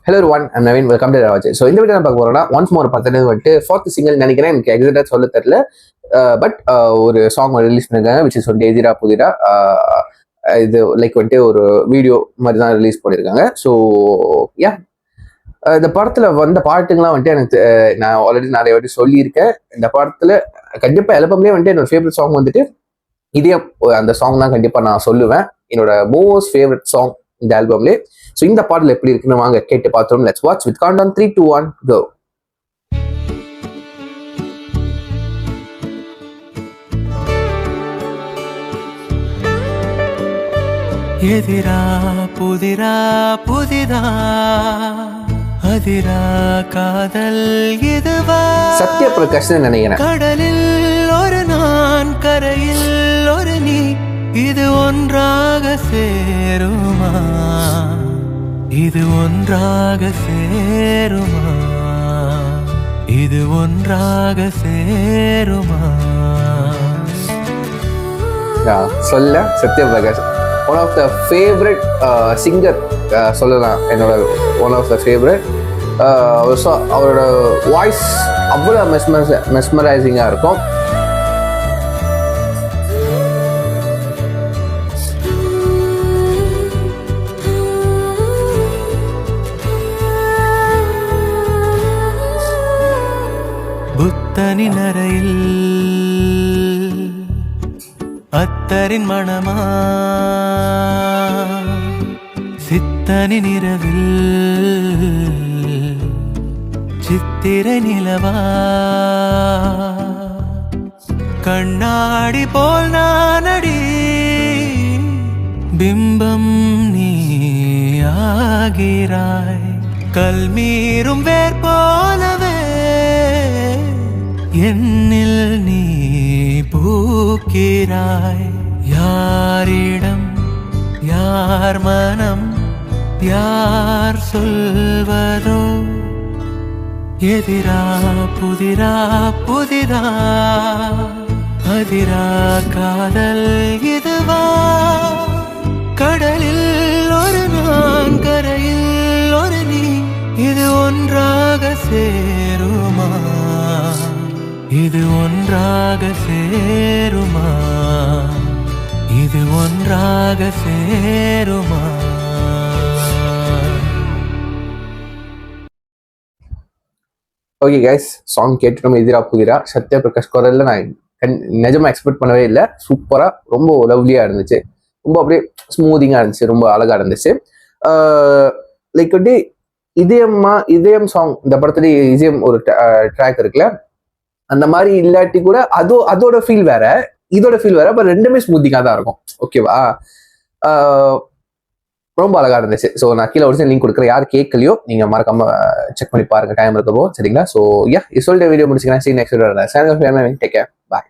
Hello one I'm Naveen, welcome to Raj. So இந்த video பார்க்க போறோம்னா ஒன்ஸ் மோர் பார்த்தது வந்துட்டு ஃபோர்த் சிங்கிள் நினைக்கிறேன், எனக்கு எக்ஸாக்டாக சொல்ல தெரியல. பட் ஒரு சாங் ரிலீஸ் பண்ணியிருக்காங்க, விச் இஸ் வந்துட்டு எதிரா புதிரா. இது லைக் வந்துட்டு ஒரு வீடியோ மாதிரி தான் ரிலீஸ் பண்ணியிருக்காங்க. ஸோ யா, இந்த படத்தில் வந்த பாட்டுங்களாம் வந்துட்டு எனக்கு நான் ஆல்ரெடி நிறைய வாட்டி சொல்லியிருக்கேன். இந்த படத்தில் கண்டிப்பாக ஆல்பம்லேயே வந்துட்டு என்னோட ஃபேவரட் சாங் வந்துட்டு இதே அந்த சாங் தான் கண்டிப்பாக நான் சொல்லுவேன். என்னோட மோஸ்ட் ஃபேவரட் சாங் இந்த ஆல்பம்லேயே. ஸோ இந்த பாடல் எப்படி இருக்குன்னு வாங்க கேட்டு பார்த்தோம். Let's watch with count on 3, 2, 1 கோ. எதிரா புதிரா புதிதா அதிரா காதல் இதுவா சத்யபிரகாஷ் நினைக்கிறேன். கடலில் ஒரு நான் கரையில் ஒரு நீ, இது ஒன்றாக சேருமா, இது ஒன்றாக சேருமா, இது ஒன்றாக சேருமா. சொல்ல Sathyaprakash one of the favourite singer சொல்லலாம். என்னோட ஒன் ஆஃப் த ஃபேவரட். அவரோட வாய்ஸ் அவ்வளோ மெஸ்மரைசிங்காக இருக்கும். புத்தனின் அறையில் அத்தரின் மணமா, சித்தனின் இரவில் சித்திரை நிலவா, கண்ணாடி போல் நானடி பிம்பம் நீ ஆகிறாய், கல்மீறும் வேர் போலவே என்னில் நீ பூக்கிறாய். யாரிடம் யார் மனம் யார் சொல்வதோ, எதிரா புதிரா புதிதா அதிரா காதல் இதுவா, கடலில் ஒரு நான் கரையில் ஒரு நீ, இது ஒன்றாக சேருமா, இது ஒன்றாக சேருமா, இது ஒன்றாக சேருமா. ஓகே கைஸ், சாங் கேட்டுட்டோம். எதிரா புதிரா சத்யபிரகாஷ் குரல்ல நான் நிஜமா எக்ஸ்பெக்ட் பண்ணவே இல்லை. சூப்பரா, ரொம்ப லவ்லியா இருந்துச்சு, ரொம்ப அப்படியே ஸ்மூதிங்கா இருந்துச்சு, ரொம்ப அழகா இருந்துச்சு. லைக் வந்து இதயம் சாங், இந்த படத்துல இதயம் ஒரு ட்ராக் இருக்குல்ல, அந்த மாதிரி இல்லாட்டி கூட அதோட ஃபீல் வேற, இதோட ஃபீல் வேற. பட் ரெண்டுமே ஸ்மூத்திங்கா தான் இருக்கும். ஓகேவா? ரொம்ப அழகா இருந்துச்சு. ஸோ நான் கீழே ஒரு லிங்க் கொடுக்குறேன், யார் கேட்கலையோ நீங்க மறக்காம செக் பண்ணி பாருங்க, டைம் இருக்கப்போ. சரிங்களா? ஸோ யா, இது சொல்லிட்டு வீடியோ முடிச்சுக்கிறேன். See you next video. Sign off. Take care. Bye.